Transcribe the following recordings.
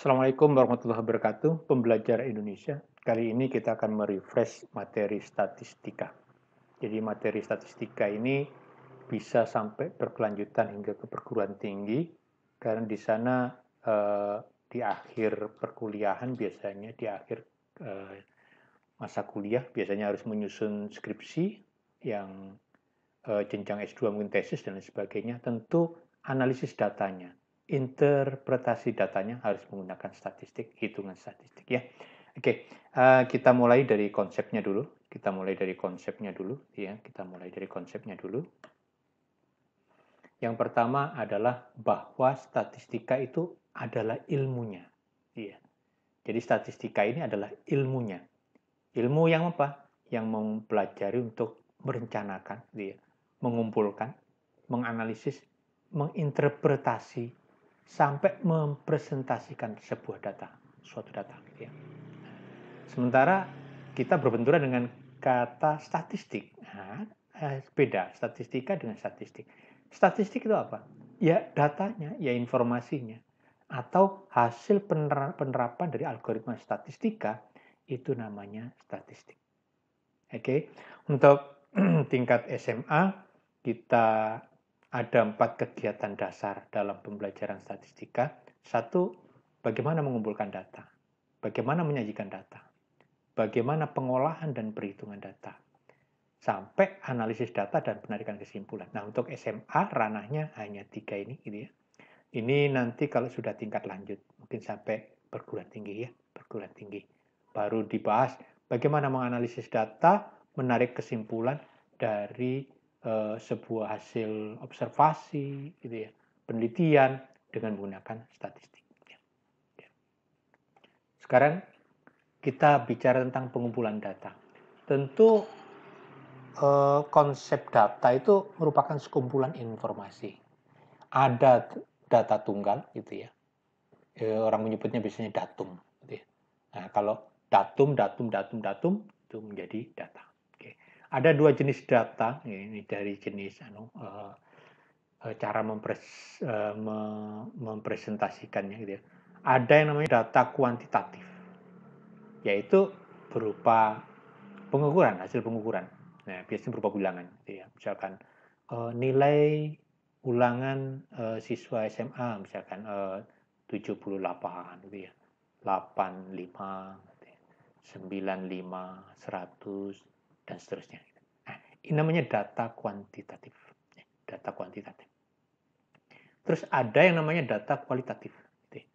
Assalamualaikum warahmatullahi wabarakatuh, pembelajar Indonesia. Kali ini kita akan merefresh materi statistika. Jadi materi statistika ini bisa sampai berkelanjutan hingga ke perguruan tinggi, karena di sana di akhir perkuliahan biasanya di akhir eh, masa kuliah biasanya harus menyusun skripsi yang jenjang S2 mungkin tesis dan lain sebagainya, tentu analisis datanya, interpretasi datanya harus menggunakan statistik, hitungan statistik ya. Oke, kita mulai dari konsepnya dulu. Kita mulai dari konsepnya dulu ya. Kita mulai dari konsepnya dulu. Yang pertama adalah bahwa statistika itu adalah ilmunya. Iya. Jadi statistika ini adalah ilmunya. Ilmu yang apa? Yang mempelajari untuk merencanakan, gitu ya, mengumpulkan, menganalisis, menginterpretasi, sampai mempresentasikan sebuah data, suatu data. Gitu ya. Sementara kita berbenturan dengan kata statistik. Nah, beda statistika dengan statistik. Statistik itu apa? Ya datanya, ya informasinya. Atau hasil penerapan dari algoritma statistika, itu namanya statistik. Oke, untuk tingkat SMA kita ada 4 kegiatan dasar dalam pembelajaran statistika. Satu, bagaimana mengumpulkan data, bagaimana menyajikan data, bagaimana pengolahan dan perhitungan data, sampai analisis data dan penarikan kesimpulan. Nah, untuk SMA ranahnya hanya 3 ini, gitu ya. Ini nanti kalau sudah tingkat lanjut, mungkin sampai perguruan tinggi ya, perguruan tinggi. Baru dibahas bagaimana menganalisis data, menarik kesimpulan dari sebuah hasil observasi, gitu ya, penelitian dengan menggunakan statistik. Sekarang kita bicara tentang pengumpulan data. Tentu konsep data itu merupakan sekumpulan informasi. Ada data tunggal, gitu ya. Orang menyebutnya biasanya datum. Gitu ya. Nah, kalau datum itu menjadi data. Oke. Ada 2 jenis data. Ini dari jenis cara mempresentasikannya, gitu ya. Ada yang namanya data kuantitatif, yaitu berupa pengukuran, hasil pengukuran. Nah, biasanya berupa bilangan, gitu ya. Misalkan nilai ulangan siswa SMA misalkan 78 gitu ya. 85 gitu ya. 95, 100 dan seterusnya. Nah, ini namanya data kuantitatif. Data kuantitatif. Terus ada yang namanya data kualitatif. Gitu ya.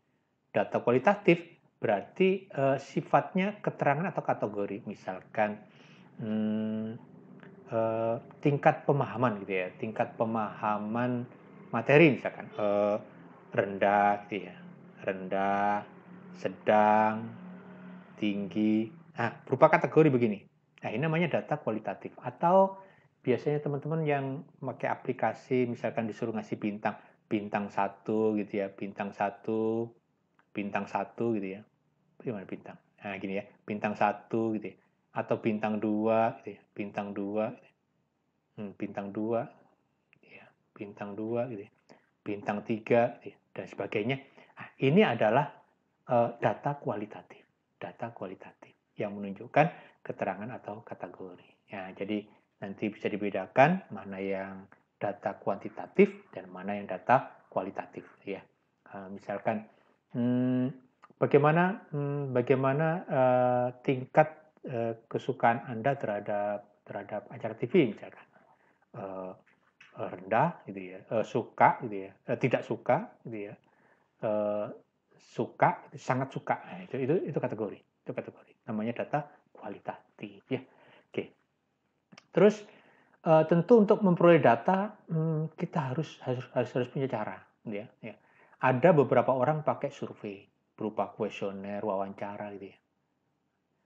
Data kualitatif berarti sifatnya keterangan atau kategori. Misalkan tingkat pemahaman gitu ya, tingkat pemahaman materi misalkan rendah gitu ya, rendah, sedang, tinggi. Nah, berupa kategori begini. Nah, ini namanya data kualitatif. Atau biasanya teman-teman yang pakai aplikasi misalkan disuruh ngasih bintang, bintang satu gitu ya, bintang satu gitu ya. Gimana bintang? Nah, gini ya, bintang satu gitu ya. Atau bintang dua gitu ya, bintang dua, bintang dua, ya, bintang 2 gitu ya, bintang 3 gitu ya, dan sebagainya. Nah, ini adalah data kualitatif yang menunjukkan keterangan atau kategori. Ya, jadi nanti bisa dibedakan mana yang data kuantitatif dan mana yang data kualitatif. Ya, misalkan bagaimana tingkat kesukaan Anda terhadap acara TV misalkan. Eh, rendah gitu ya, suka gitu ya, tidak suka gitu ya, eh, suka, sangat suka. Nah, itu kategori. Namanya data kualitatif ya. Oke. Terus tentu untuk memperoleh data kita harus punya cara, gitu ya. Ya. Ada beberapa orang pakai survei berupa kuesioner, wawancara gitu ya.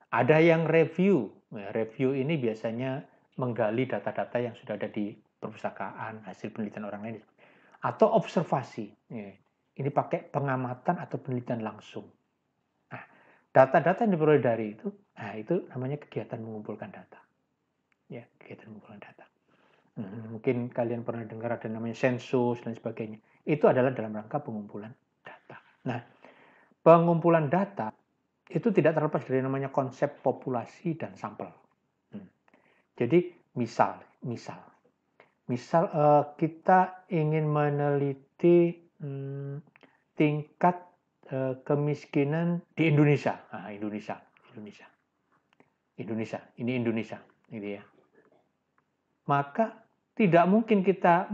Ada yang review. Nah, review ini biasanya menggali data-data yang sudah ada di perpustakaan, hasil penelitian orang lain. Atau observasi. Ya. Ini pakai pengamatan atau penelitian langsung. Nah, data-data yang diperoleh dari itu namanya kegiatan mengumpulkan data. Ya, kegiatan mengumpulkan data. Mungkin kalian pernah dengar ada namanya sensus dan sebagainya. Itu adalah dalam rangka pengumpulan data. Nah, pengumpulan data itu tidak terlepas dari namanya konsep populasi dan sampel. Jadi misal kita ingin meneliti tingkat kemiskinan di Indonesia. Nah, Indonesia, ini Indonesia, gitu ya. Maka tidak mungkin kita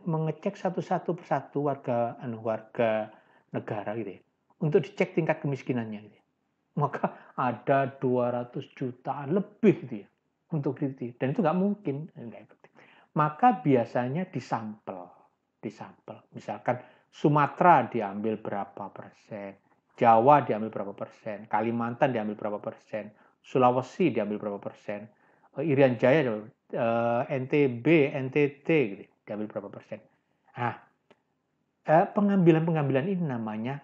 mengecek satu persatu warga negara gitu ya, untuk dicek tingkat kemiskinannya gitu ya. Maka ada 200 jutaan lebih gitu ya untuk diteliti, dan itu nggak mungkin, maka biasanya disampel. Misalkan Sumatera diambil berapa persen, Jawa diambil berapa persen, Kalimantan diambil berapa persen, Sulawesi diambil berapa persen, Irian Jaya, NTB, NTT gitu, diambil berapa persen. Nah, pengambilan ini namanya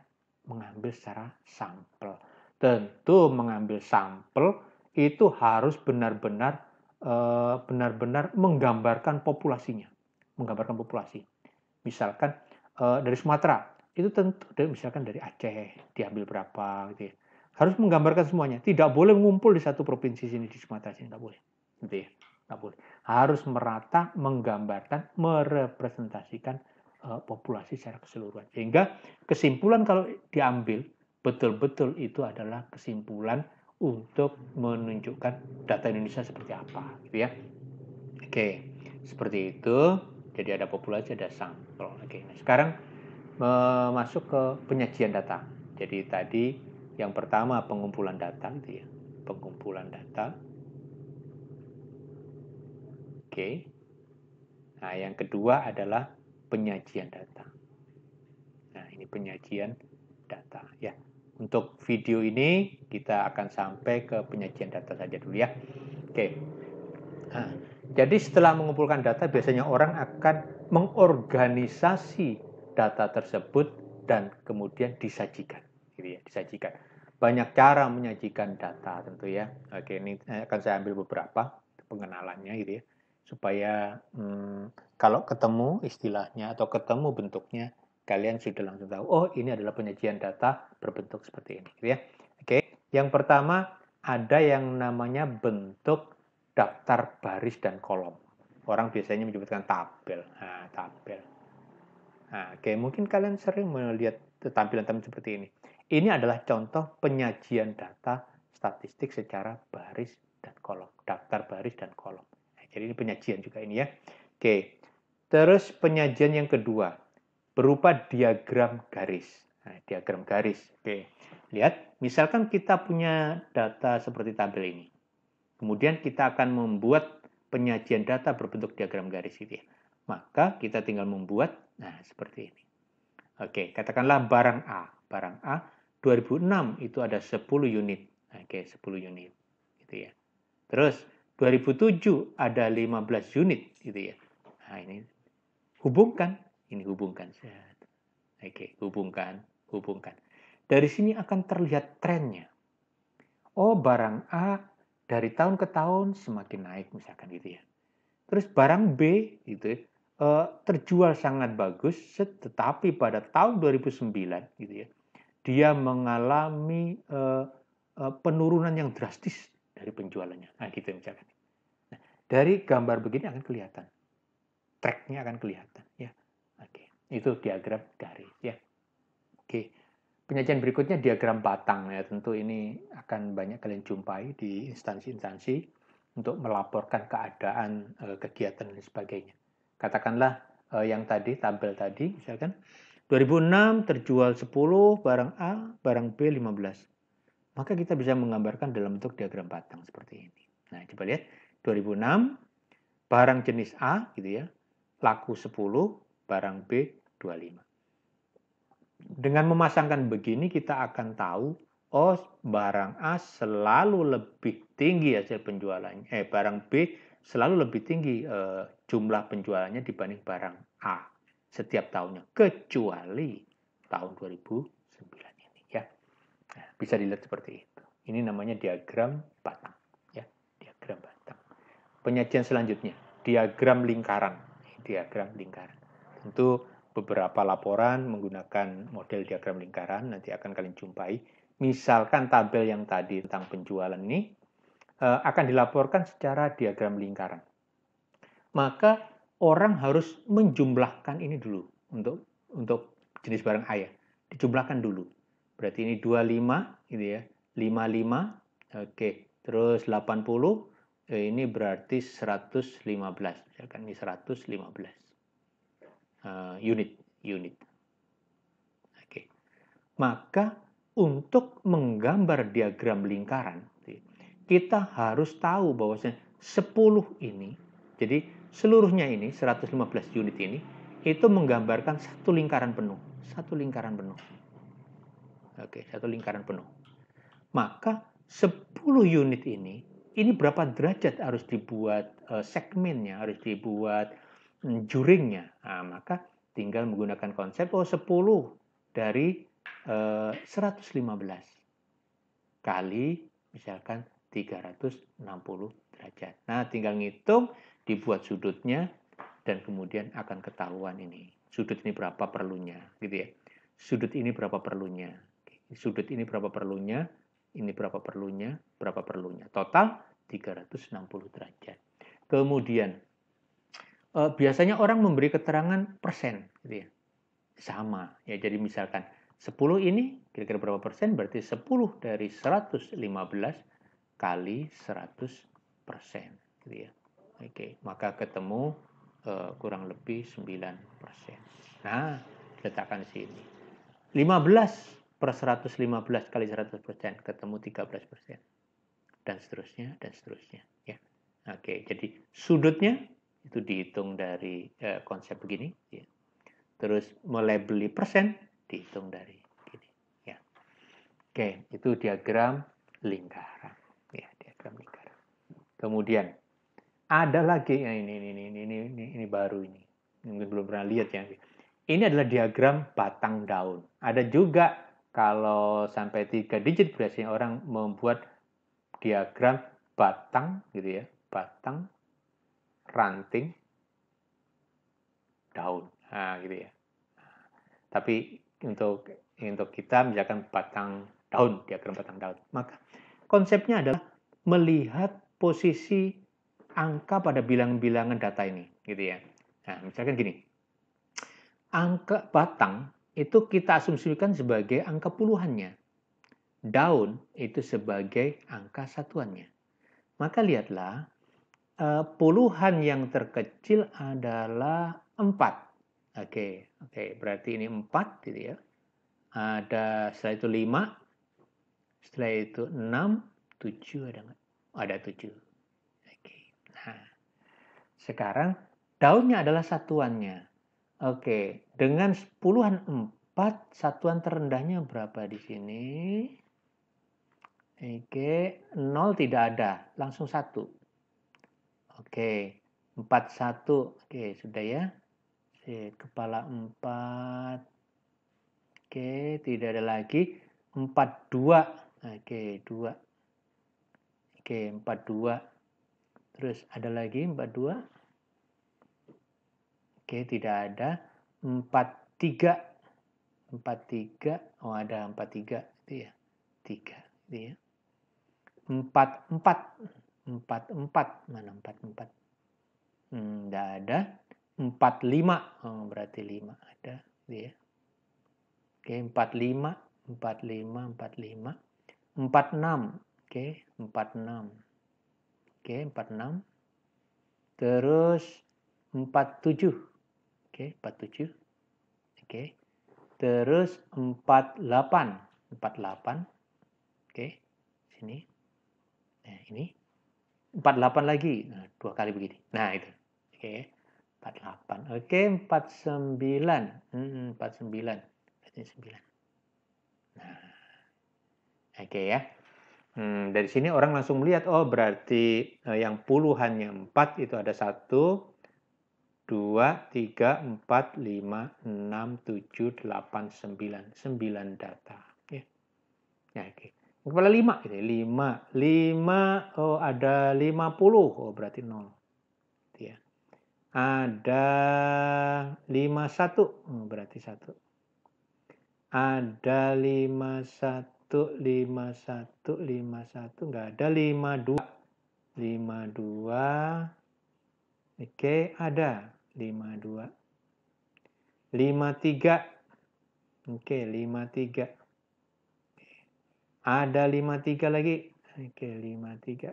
mengambil secara sampel. Tentu mengambil sampel itu harus benar-benar menggambarkan populasinya, menggambarkan populasi. Misalkan dari Sumatera, itu tentu misalkan dari Aceh diambil berapa gitu ya. Harus menggambarkan semuanya. Tidak boleh ngumpul di satu provinsi sini di Sumatera sini, nggak boleh. Gitu ya. Nggak boleh. Harus merata, menggambarkan, merepresentasikan populasi secara keseluruhan. Sehingga kesimpulan kalau diambil betul-betul itu adalah kesimpulan untuk menunjukkan data Indonesia seperti apa, gitu ya. Oke, seperti itu. Jadi ada populasi, ada sampel. Oke, nah sekarang masuk ke penyajian data. Jadi tadi yang pertama pengumpulan data, gitu ya. Pengumpulan data. Oke. Nah, yang kedua adalah penyajian data. Nah, ini penyajian data ya. Untuk video ini kita akan sampai ke penyajian data saja dulu ya. Oke. Nah, jadi setelah mengumpulkan data biasanya orang akan mengorganisasi data tersebut dan kemudian disajikan, gitu ya, disajikan. Banyak cara menyajikan data tentu ya. Oke, ini akan saya ambil beberapa pengenalannya gitu ya, supaya kalau ketemu istilahnya atau ketemu bentuknya kalian sudah langsung tahu, oh ini adalah penyajian data berbentuk seperti ini, gitu ya. Oke, yang pertama ada yang namanya bentuk daftar baris dan kolom. Orang biasanya menyebutkan tabel. Nah, tabel. Nah, oke, mungkin kalian sering melihat tampilan-tampilan seperti ini. Ini adalah contoh penyajian data statistik secara baris dan kolom. Daftar baris dan kolom. Nah, jadi ini penyajian juga ini ya. Oke. Terus penyajian yang kedua berupa diagram garis. Nah, diagram garis. Oke. Lihat, misalkan kita punya data seperti tabel ini. Kemudian kita akan membuat penyajian data berbentuk diagram garis gitu ya. Maka kita tinggal membuat, nah seperti ini. Oke, katakanlah barang A. Barang A 2006 itu ada 10 unit. Oke, 10 unit. Gitu ya. Terus 2007 ada 15 unit gitu ya. Nah, ini hubungkan. Ini hubungkan. Oke, hubungkan. Dari sini akan terlihat trennya. Oh, barang A dari tahun ke tahun semakin naik misalkan gitu ya. Terus barang B gitu ya, terjual sangat bagus, tetapi pada tahun 2009 gitu ya, dia mengalami penurunan yang drastis dari penjualannya. Nah, gitu misalkan. Nah, dari gambar begini akan kelihatan, tracknya akan kelihatan ya. Oke, itu diagram garis ya. Oke. Penyajian berikutnya diagram batang ya, tentu ini akan banyak kalian jumpai di instansi-instansi untuk melaporkan keadaan kegiatan dan sebagainya. Katakanlah yang tadi tabel tadi misalkan 2006 terjual 10 barang A, barang B 15. Maka kita bisa menggambarkan dalam bentuk diagram batang seperti ini. Nah, coba lihat 2006 barang jenis A gitu ya, laku 10, barang B 25. Dengan memasangkan begini kita akan tahu, oh barang A selalu lebih tinggi hasil penjualannya, barang B selalu lebih tinggi jumlah penjualannya dibanding barang A setiap tahunnya, kecuali tahun 2009 ini ya. Nah, bisa dilihat seperti itu. Ini namanya diagram batang ya, diagram batang. Penyajian selanjutnya, diagram lingkaran. Diagram lingkaran. Tentu beberapa laporan menggunakan model diagram lingkaran, nanti akan kalian jumpai. Misalkan tabel yang tadi tentang penjualan ini akan dilaporkan secara diagram lingkaran. Maka orang harus menjumlahkan ini dulu untuk jenis barang A ya. Dijumlahkan dulu. Berarti ini 25 gitu ya. 55. Oke. Terus 80 ini berarti 115. Misalkan ini 115 unit. Oke. Maka untuk menggambar diagram lingkaran, kita harus tahu bahwasanya 10 ini, jadi seluruhnya ini 115 unit ini itu menggambarkan satu lingkaran penuh. Oke, satu lingkaran penuh. Maka 10 unit ini berapa derajat harus dibuat segmennya, harus dibuat juringnya. Nah, maka tinggal menggunakan konsep 10 dari 115 kali misalkan 360 derajat. Nah, tinggal ngitung, dibuat sudutnya, dan kemudian akan ketahuan ini. Sudut ini berapa perlunya, gitu ya. Sudut ini berapa perlunya. Sudut ini berapa perlunya, ini berapa perlunya, berapa perlunya. Total 360 derajat. Kemudian, biasanya orang memberi keterangan persen, gitu ya. Sama, ya. Jadi misalkan 10 ini kira-kira berapa persen, berarti 10 dari 115 kali 100%, gitu ya. Oke, maka ketemu kurang lebih 9%. Nah, letakkan di sini. 15 per 115 kali 100% ketemu 13%. Dan seterusnya, dan seterusnya. Ya. Oke, jadi sudutnya itu dihitung dari konsep begini. Ya. Terus melabeli persen, dihitung dari gini. Ya. Oke, itu diagram lingkaran. Ya, diagram lingkaran. Kemudian ada lagi, ya, ini baru ini. Mungkin belum pernah lihat ya. Ini adalah diagram batang daun. Ada juga kalau sampai 3 digit biasanya orang membuat diagram batang gitu ya. Batang, ranting, daun. Nah, gitu ya. Tapi untuk kita misalkan batang daun, diagram batang daun. Maka konsepnya adalah melihat posisi angka pada bilangan-bilangan data ini, gitu ya. Nah, misalkan gini. Angka batang itu kita asumsikan sebagai angka puluhannya. Daun itu sebagai angka satuannya. Maka lihatlah, puluhan yang terkecil adalah 4. Oke, berarti ini 4 gitu ya. Ada setelah itu 5, setelah itu 6, 7 ada nggak? Ada 7. Oke. Nah, sekarang daunnya adalah satuannya. Oke, dengan puluhan 4, satuan terendahnya berapa di sini? Oke, 0 tidak ada, langsung 1. Oke, 41. Oke, sudah ya. Kepala 4. Oke, tidak ada lagi. 42. Oke, 2. Oke, 42. Terus ada lagi 42. Oke, tidak ada. 43. 43. Oh, ada 43 itu ya. 3 itu ya. 44. 44. Mana 44? Tidak ada. 45. Oh, berarti 5 ada itu ya. Oke, 45. 45. 45. 46. Oke, 46. Oke, 46. Terus 47. Oke, 47. Oke. Terus 48. 48. Oke. Sini. Nah, ini 48 lagi. Nah, 2 kali begini. Nah, itu. Oke. 48. Oke, 49. 49. Berarti 9. Nah. Oke ya. Dari sini orang langsung melihat, oh berarti yang puluhannya 4 itu ada 1, 2, 3, 4, 5, 6, 7, 8, 9. 9 data. Ya. Ya, oke. Kepala 5. 5. Oh ada 50. Oh berarti 0. Ya. Ada 51, berarti 1. Ada 51, 51, 51, nggak ada 52. 52, oke, ada 52. 53, oke, 53. Ada 53 lagi, oke, 53.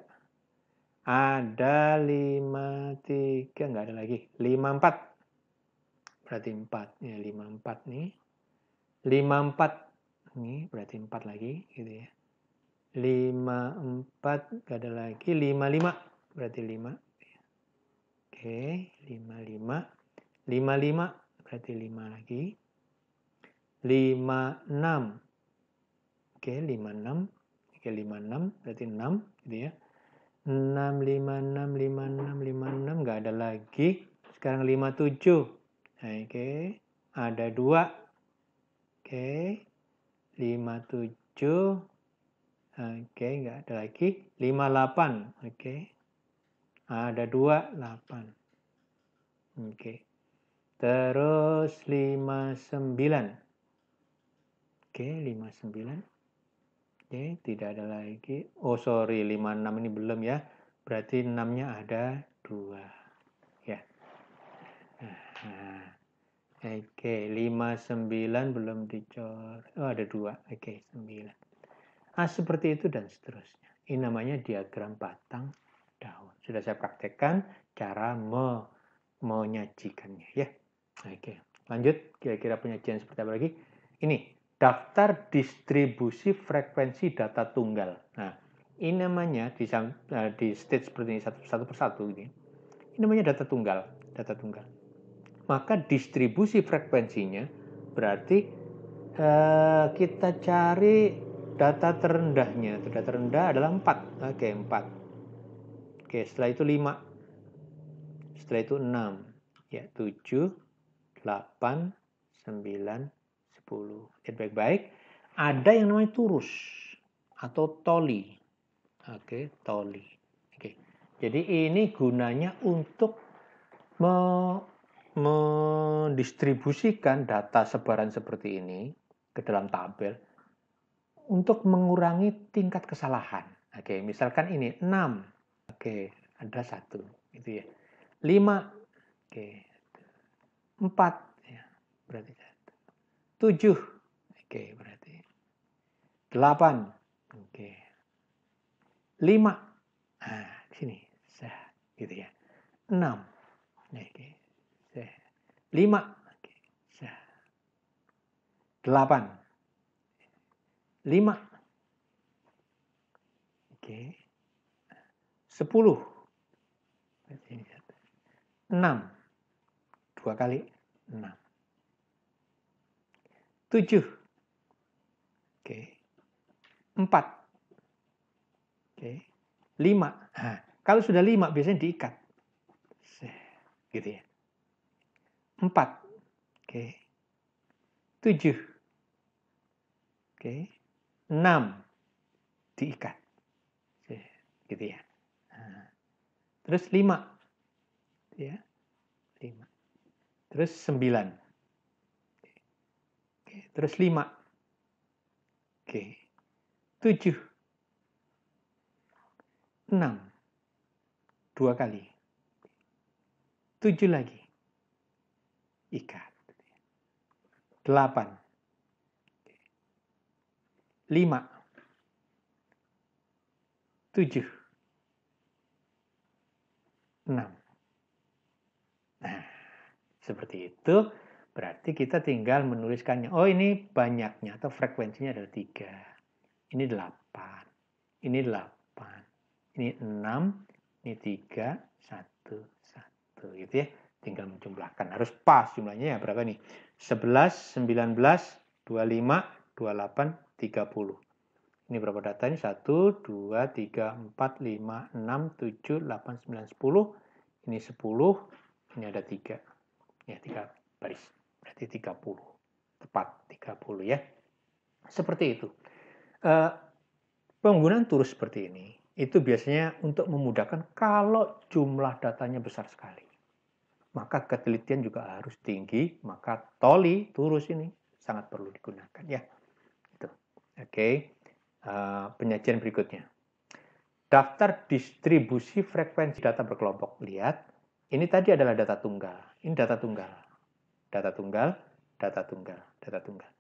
Ada 53, nggak ada lagi. 54, berarti 4. Ya, 54 nih. 54, ini berarti 4 lagi, gitu ya. 54, nggak ada lagi. 55, berarti 5. Oke, 55. 55, berarti 5 lagi. 56, oke, 56. Oke, 56, berarti 6, gitu ya. 6, 56, 56, 56, nggak ada lagi. Sekarang 57. Oke, ada 2. Oke, 57. Oke, nggak ada lagi. 58. Oke, ada 2, 8. Oke, terus 59. Oke, 59. Oke, tidak ada lagi. Oh, sorry, 56 ini belum ya. Berarti 6-nya ada 2. Ya. Nah, oke, 59 belum dicor. Oh, ada 2. Oke, 9. Seperti itu dan seterusnya. Ini namanya diagram batang daun. Sudah saya praktekkan cara menyajikannya ya. Oke, lanjut. Kira-kira penyajian seperti apa lagi? Ini daftar distribusi frekuensi data tunggal. Nah, ini namanya di stage seperti ini satu persatu ini. Ini namanya data tunggal, data tunggal. Maka distribusi frekuensinya berarti kita cari data terendahnya. Data terendah adalah 4. Oke, 4. Oke, setelah itu 5. Setelah itu 6. Ya, 7, 8, 9, 10. Lihat baik-baik. Ada yang namanya turus atau toli. Oke, toli. Oke. Jadi ini gunanya untuk mendistribusikan data sebaran seperti ini ke dalam tabel untuk mengurangi tingkat kesalahan. Oke, misalkan ini 6. Oke, ada 1 gitu ya. 5. Oke. 4 ya, berarti 1. 7. Oke, berarti 8. Oke. 5. Nah, sini. Gitu ya. 6. Oke. 5. Oke. 8. 5. Oke. 10. 6. 2 kali 6. 7. Oke. 4. Oke. 5. Nah, kalau sudah 5 biasanya diikat. Gitu ya. 4. Oke. 7. Oke. 6. Diikat. Gitu ya. Nah, terus 5. Ya. 5. Terus 9. Oke. Terus 5. Oke. 7. 6. 2 kali. 7 lagi. Ikat. 8. 5. 7. 6. Nah, seperti itu. Berarti kita tinggal menuliskannya. Oh, ini banyaknya atau frekuensinya adalah 3. Ini 8. Ini 8. Ini 6. Ini 3. 1. 1. Gitu ya. Tinggal menjumlahkan. Harus pas jumlahnya ya. Berapa nih? 11, 19, 25, 28, 30. Ini berapa data ini? 1, 2, 3, 4, 5, 6, 7, 8, 9, 10. Ini 10. Ini ada 3. Ya, 3 baris. Berarti 30. Tepat 30 ya. Seperti itu. Penggunaan turus seperti ini itu biasanya untuk memudahkan kalau jumlah datanya besar sekali. maka ketelitian juga harus tinggi, maka toli, turus ini sangat perlu digunakan ya. Itu. Oke. Penyajian berikutnya. Daftar distribusi frekuensi data berkelompok. Lihat, ini tadi adalah data tunggal. Ini data tunggal. Data tunggal, data tunggal, data tunggal.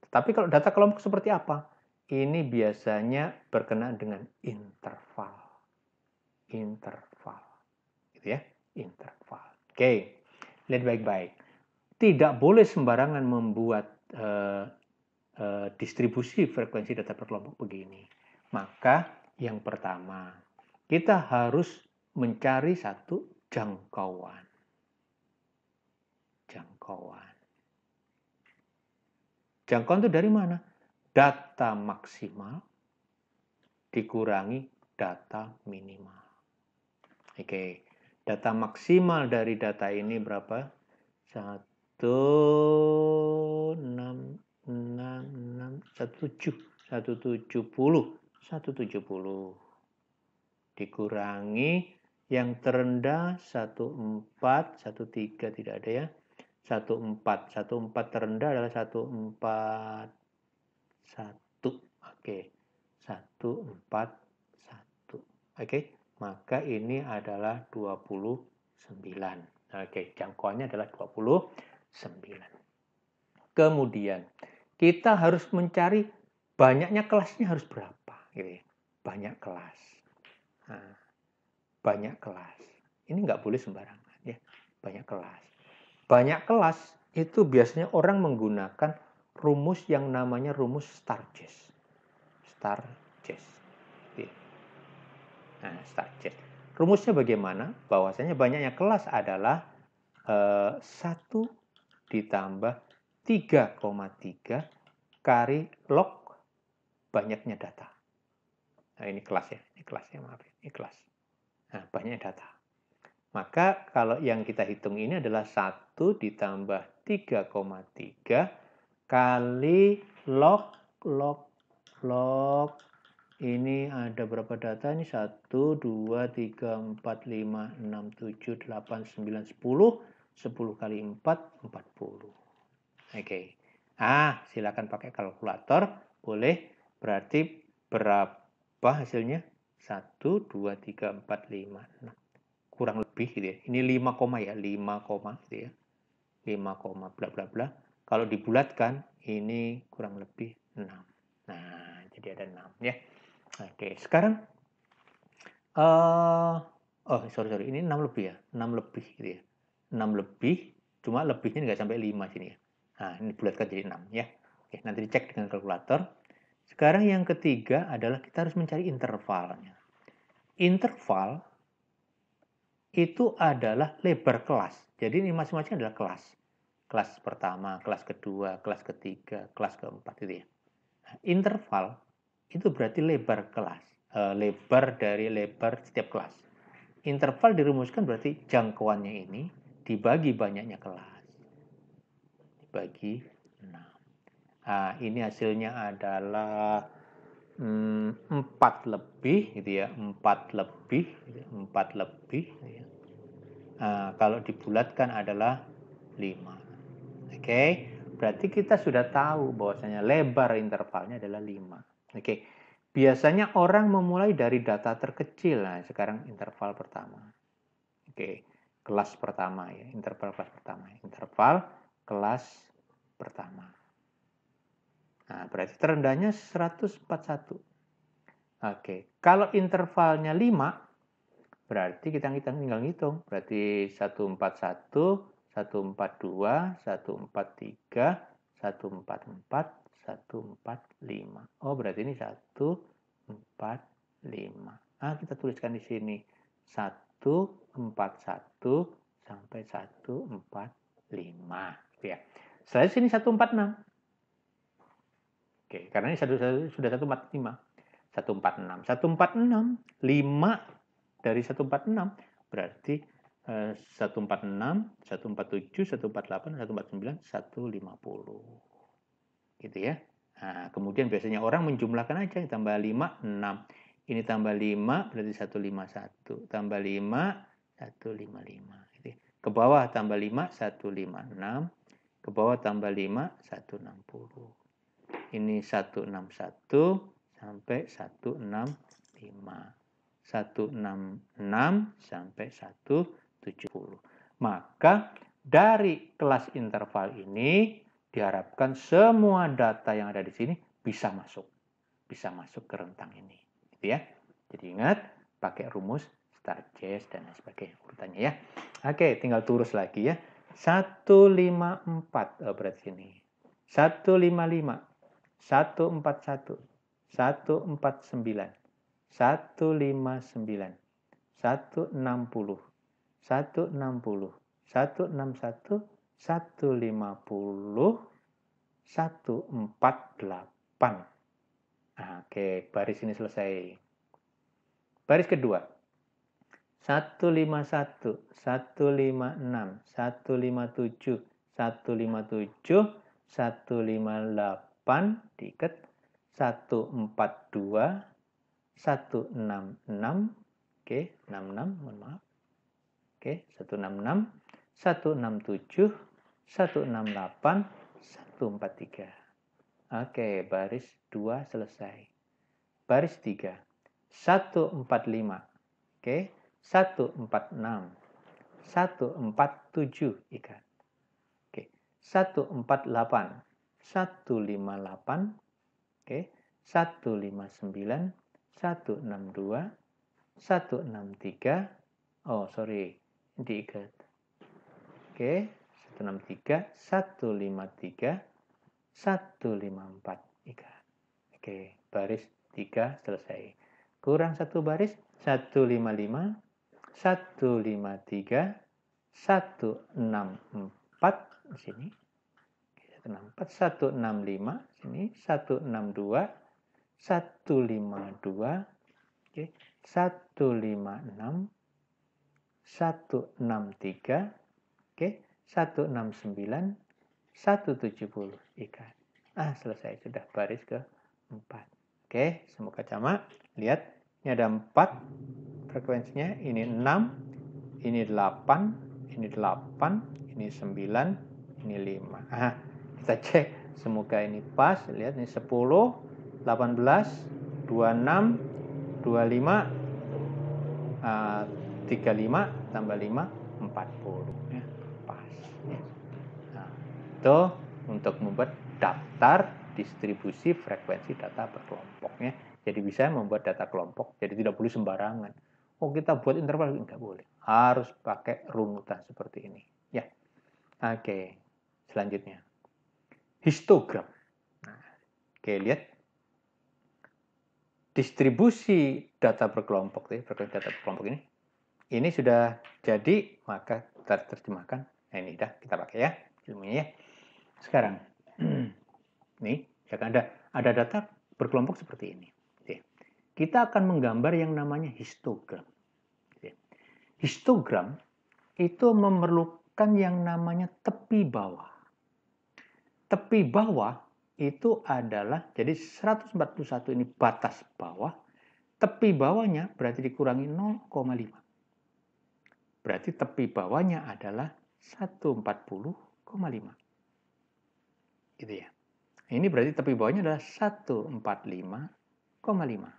Tetapi kalau data kelompok seperti apa? Ini biasanya berkenaan dengan interval. Interval. Gitu ya, interval. Oke, lihat baik-baik. Tidak boleh sembarangan membuat distribusi frekuensi data berkelompok begini. Maka yang pertama, kita harus mencari satu jangkauan. Jangkauan. Jangkauan itu dari mana? Data maksimal dikurangi data minimal. Oke, data maksimal dari data ini berapa? 170 dikurangi yang terendah 14, 13 tidak ada ya. 14 terendah adalah 141. Oke. 141. Oke, maka ini adalah 29. Oke, jangkauannya adalah 29. Kemudian kita harus mencari banyaknya kelasnya harus berapa, gitu ya. Banyak kelas. Nah, banyak kelas. Ini nggak boleh sembarangan ya. Banyak kelas. Banyak kelas itu biasanya orang menggunakan rumus yang namanya rumus Stargess. Stargess. Nah, Stargess. Rumusnya bagaimana? Bahwasanya banyaknya kelas adalah 1 ditambah 3,3 kali log banyaknya data. Nah, ini kelas ya. Ini kelas ya, maaf. Ini kelas. Nah, banyaknya data. Maka kalau yang kita hitung ini adalah 1 ditambah 3,3 kali log ini ada berapa data ini? 1, 2, 3, 4, 5, 6, 7, 8, 9, 10. 10 kali 4, 40. Oke. Silakan pakai kalkulator. Boleh. Berarti berapa hasilnya? 1, 2, 3, 4, 5, 6. Kurang lebih gitu ya. Ini 5 koma ya. 5 koma gitu ya. 5 koma bla bla bla. Kalau dibulatkan, ini kurang lebih 6. Nah, jadi ada 6 ya. Oke, sekarang sorry, ini 6 lebih ya. 6 lebih gitu ya. 6 lebih, cuma lebihnya nggak sampai 5 sini ya. Nah, ini bulatkan jadi 6 ya. Oke, nanti dicek dengan kalkulator. Sekarang yang ketiga adalah kita harus mencari intervalnya. Interval itu adalah lebar kelas. Jadi ini masing-masing adalah kelas. Kelas pertama, kelas kedua, kelas ketiga, kelas keempat gitu ya. Nah, interval itu berarti lebar kelas. Lebar dari lebar setiap kelas. Interval dirumuskan berarti jangkauannya ini dibagi banyaknya kelas. Dibagi 6. Nah, ini hasilnya adalah 4 lebih gitu ya. 4 lebih, 4 lebih gitu ya. Nah, kalau dibulatkan adalah 5. Oke, berarti kita sudah tahu bahwasanya lebar intervalnya adalah 5. Oke, biasanya orang memulai dari data terkecil. Nah, sekarang interval pertama. Oke, kelas pertama ya, interval kelas pertama. Interval kelas pertama. Nah, berarti terendahnya 141. Oke, kalau intervalnya 5, berarti kita tinggal ngitung. Berarti 141, 142, 143, 144, 145. Oh, berarti ini 145. Kita tuliskan di sini 141 sampai 145. Ya. Setelah sini 146. Oke, karena ini sudah 145. 146. 146, 5 dari 146 berarti 146, 147, 148, 149, 150. Gitu ya. Nah, kemudian biasanya orang menjumlahkan aja, tambah 5, 6. Ini tambah 5 berarti 151. Tambah 5, 155. Gitu ya. Ke bawah tambah 5, 156. Ke bawah tambah 5, 160. Ini 161 sampai 165. 166 sampai 170. Maka dari kelas interval ini diharapkan semua data yang ada di sini bisa masuk ke rentang ini, gitu ya. Jadi ingat pakai rumus Stargess dan lain sebagainya urutannya ya. Oke, tinggal turus lagi ya. 154 berarti ini. 155, 141, 149, 159, 160, 160, 161, 150, 148. Oke, baris ini selesai. Baris kedua. 151, 156, 157, 157, 158 diikat, 142, 166, oke, 66, mohon maaf. Oke, 166, 167, 168, 143. Oke, baris 2 selesai. Baris 3. 145. Oke, 146. 147 ikat. Oke, 148. 158. Oke, 159, 162, 163. Oh, sorry. Diikat. Oke, 163, 153, 154 ikat. Oke, baris 3 selesai. Kurang satu baris, 155, 153, 164 di sini. 164, 165 sini, 162, 152, oke, 156, 163, oke, 169, 170 ikat. Selesai sudah baris ke-4. Oke, semoga sama. Lihat, ini ada 4 frekuensinya, ini 6, ini 8, ini 8, ini 9, ini 5. Kita cek semoga ini pas. Lihat ini 10, 18, 26, 25, 35 tambah 5, 40 ya, pas ya. Nah, itu untuk membuat daftar distribusi frekuensi data berkelompoknya. Jadi bisa membuat data kelompok, jadi tidak boleh sembarangan. Oh, kita buat interval, nggak boleh. Harus pakai runutan seperti ini ya. Oke, selanjutnya histogram. Nah, oke, lihat distribusi data berkelompok, frekuensi data berkelompok ini sudah jadi, maka kita terjemahkan. Nah, ini dah kita pakai ya ilmunya ya. Sekarang nih, ada data berkelompok seperti ini. Kita akan menggambar yang namanya histogram. Histogram itu memerlukan yang namanya tepi bawah. Tepi bawah itu adalah, jadi 141 ini batas bawah, tepi bawahnya berarti dikurangi 0,5. Berarti tepi bawahnya adalah 140,5. Gitu ya. Ini berarti tepi bawahnya adalah 145,5.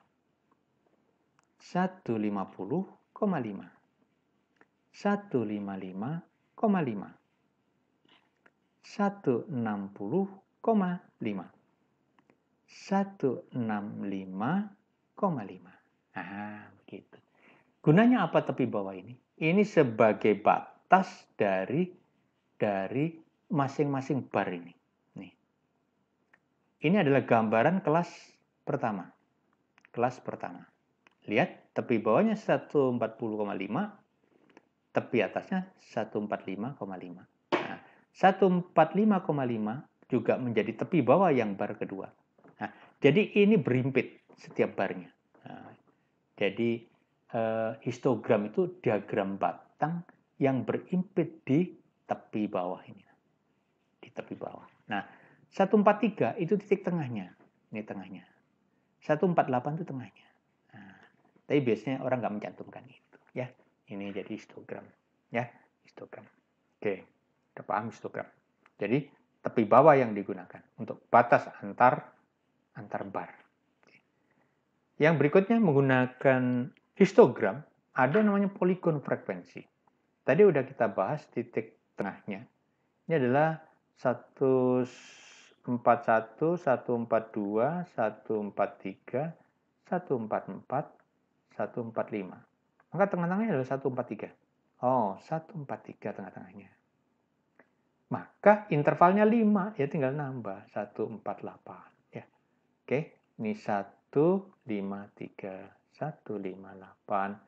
150,5. 155,5. 160,5. 165,5. Begitu. Gunanya apa tepi bawah ini? Ini sebagai batas dari masing-masing bar ini. Nih. Ini adalah gambaran kelas pertama. Kelas pertama. Lihat, tepi bawahnya 140,5, tepi atasnya 145,5. Nah, 145,5 juga menjadi tepi bawah yang bar kedua. Nah, jadi ini berimpit setiap barnya. Nah, jadi histogram itu diagram batang yang berimpit di tepi bawah ini. Di tepi bawah. Nah, 143 itu titik tengahnya. Ini tengahnya. 148 itu tengahnya. Nah, tapi biasanya orang nggak mencantumkan itu. Ya, ini jadi histogram. Ya, histogram. Oke, udah paham histogram. Jadi tepi bawah yang digunakan untuk batas antar bar. Yang berikutnya menggunakan histogram, ada namanya poligon frekuensi. Tadi udah kita bahas titik tengahnya. Ini adalah 141, 142, 143, 144, 145. Maka tengah-tengahnya adalah 143. Oh, 143 tengah-tengahnya. Maka intervalnya 5, ya tinggal nambah 148 ya. Oke, ini 153, 158,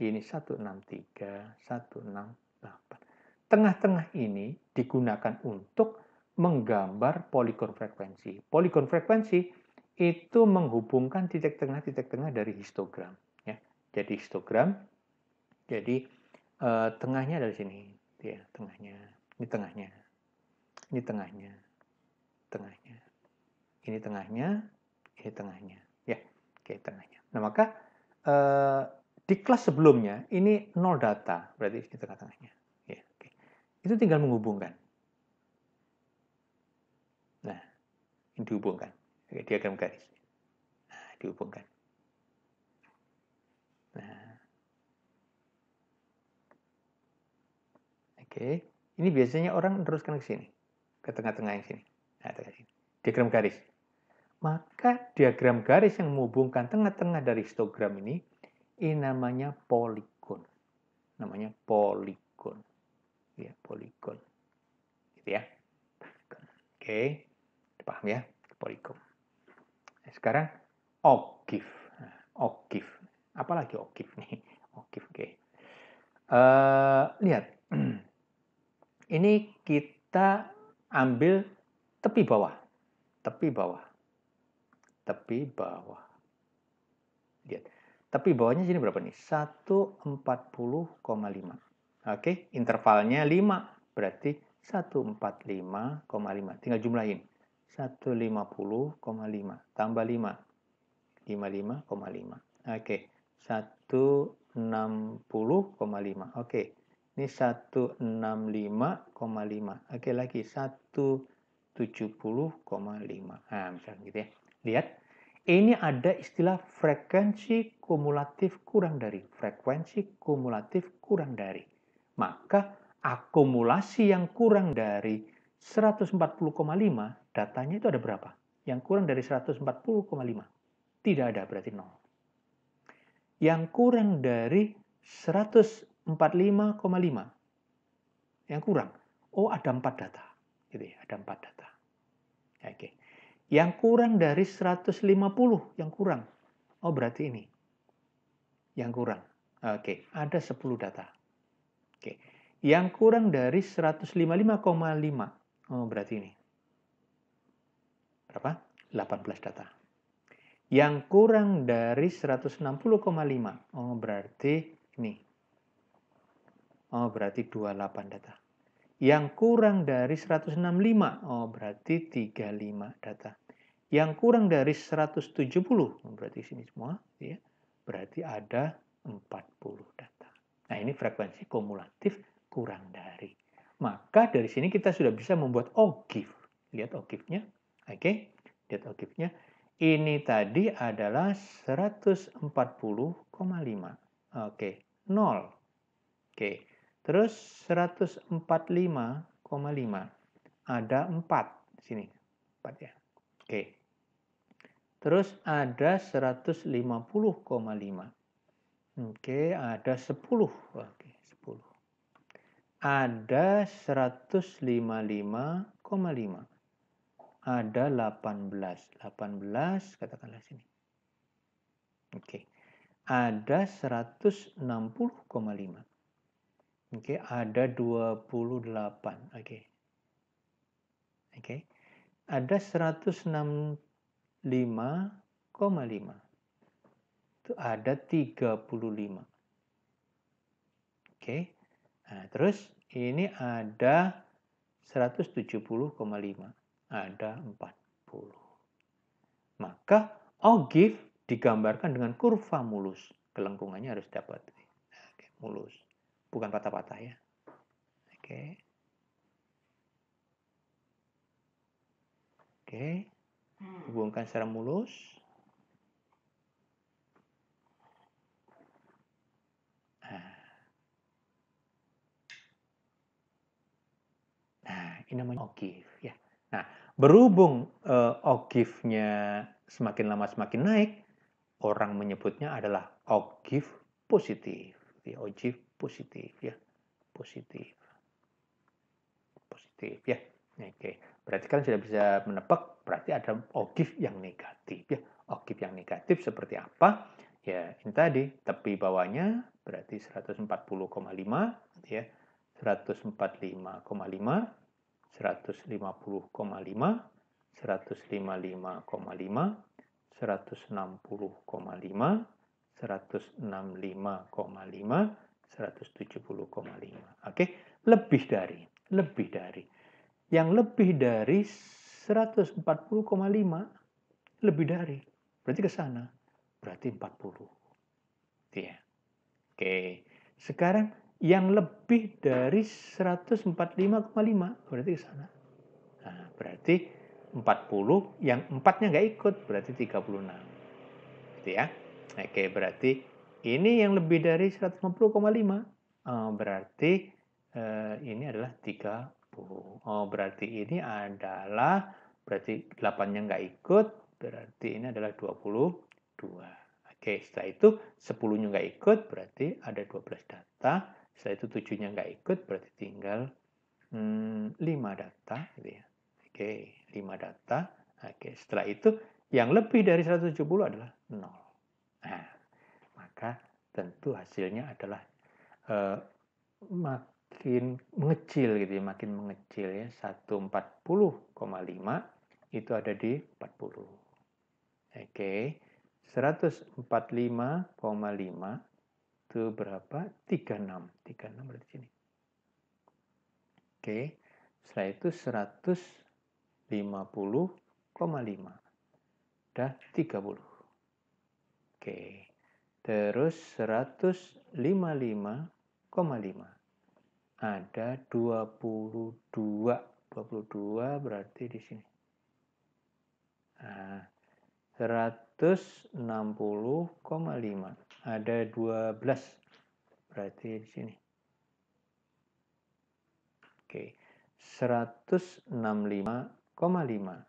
ini 163, 168. Tengah-tengah ini digunakan untuk menggambar poligon frekuensi. Poligon frekuensi itu menghubungkan titik tengah dari histogram ya. Jadi histogram, jadi tengahnya dari sini ya, tengahnya. Ini tengahnya. Ini tengahnya. Tengahnya. Ini tengahnya, ini tengahnya. Ya, oke, tengahnya. Nah, maka di kelas sebelumnya ini 0 data, berarti ini tengah-tengahnya. Ya, oke. Itu tinggal menghubungkan. Nah, ini dihubungkan. Oke, diagram garis. Nah, dihubungkan. Nah. Oke. Ini biasanya orang teruskan ke sini. Ke tengah-tengah yang sini. Nah, tengah sini. Diagram garis. Maka diagram garis yang menghubungkan tengah-tengah dari histogram ini namanya poligon. Namanya poligon. Ya, poligon. Gitu ya. Poligon. Oke. Paham ya? Poligon. Nah, sekarang ogive. Nah, ogive. Apalagi ogive nih? Ogive, oke. Lihat. Ini kita ambil tepi bawah. Tepi bawah. Tepi bawah. Lihat. Tepi bawahnya sini berapa nih? 140,5. Oke, intervalnya 5. Berarti 145,5. Tinggal jumlahin. 150,5 tambah 5. 55,5. Oke, 160,5. Oke. Ini 165,5. Oke, lagi 170,5. Nah, misalnya gitu ya. Lihat, ini ada istilah frekuensi kumulatif kurang dari. Frekuensi kumulatif kurang dari. Maka akumulasi yang kurang dari 140,5, datanya itu ada berapa? Yang kurang dari 140,5. Tidak ada, berarti 0. Yang kurang dari 145,5. Yang kurang. Oh, ada 4 data. Gitu ya, ada 4 data. Oke. Yang kurang dari 150, yang kurang. Oh, berarti ini. Yang kurang. Oke, ada 10 data. Oke. Yang kurang dari 155,5. Oh, berarti ini. Berapa? 18 data. Yang kurang dari 160,5. Oh, berarti ini. Oh, berarti 28 data. Yang kurang dari 165, oh berarti 35 data. Yang kurang dari 170, berarti sini semua, ya, berarti ada 40 data. Nah, ini frekuensi kumulatif kurang dari. Maka dari sini kita sudah bisa membuat ogive. Lihat ogive-nya. Oke, lihat ogive-nya. Ini tadi adalah 140,5. Oke, 0. Oke. Terus 145,5. Ada 4 di sini. 4 ya. Oke. Terus ada 150,5. Oke, ada 10. Oke, 10. Ada 155,5. Ada 18. 18 katakanlah sini. Oke. Ada 160,5. Oke, ada 28. Oke. Oke. Ada 165,5. Itu ada 35. Oke. Nah, terus ini ada 170,5. Ada 40. Maka ogive digambarkan dengan kurva mulus. Kelengkungannya harus dapat. Oke, mulus. Bukan patah-patah ya. Oke. Oke. Hubungkan secara mulus. Nah, ini namanya ogif ya. Nah, berhubung ogifnya semakin lama semakin naik, orang menyebutnya adalah ogif positif. Ya, ogif positif ya. Positif. Positif ya. Oke. Berarti kan sudah bisa menebak berarti ada ogif yang negatif ya. Ogif yang negatif seperti apa? Ya, ini tadi tepi bawahnya berarti 140,5 ya. 145,5, 150,5, 155,5, 160,5, 165,5, 170,5. Oke, lebih dari. Yang lebih dari 140,5 lebih dari. Berarti ke sana. Berarti 40. Ya. Oke. Sekarang yang lebih dari 145,5 berarti ke sana. Nah, berarti 40, yang 4-nya nggak ikut, berarti 36. Gitu ya. Oke, berarti ini yang lebih dari 150,5. Berarti ini adalah 30. Berarti ini adalah, berarti 8-nya nggak ikut, berarti ini adalah 22. Oke, setelah itu 10-nya nggak ikut, berarti ada 12 data. Setelah itu 7-nya nggak ikut, berarti tinggal 5 data. Gitu ya. Oke, 5 data. Oke, setelah itu yang lebih dari 170 adalah 0. Nah, maka tentu hasilnya adalah makin mengecil gitu ya, makin mengecil ya. 140,5 itu ada di 40. Oke. 145,5 itu berapa? 36. 36 berarti sini. Oke. Setelah itu 150,5. Udah 30. Oke. Terus 155,5. Ada 22. 22 berarti di sini. Nah, 160,5. Ada 12. Berarti di sini. Oke. 165,5.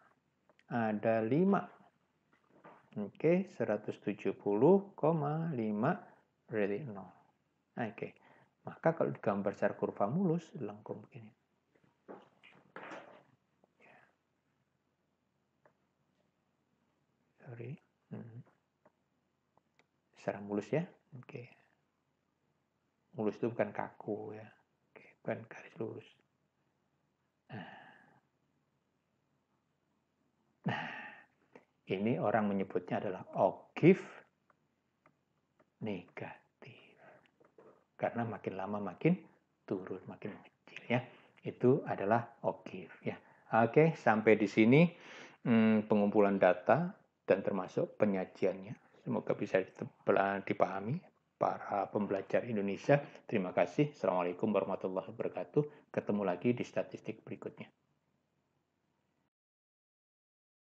Ada 5. Oke, 170,5 berarti 0. Oke. Maka kalau digambar secara kurva mulus, lengkung begini. Sorry. Secara mulus ya. Oke. Mulus itu bukan kaku ya. Oke, bukan garis lurus. Nah, ini orang menyebutnya adalah ogif negatif. Karena makin lama makin turun, makin kecil ya. Itu adalah ogif ya. Oke, sampai di sini pengumpulan data dan termasuk penyajiannya. Semoga bisa dipahami para pembelajar Indonesia. Terima kasih. Assalamualaikum warahmatullahi wabarakatuh. Ketemu lagi di statistik berikutnya.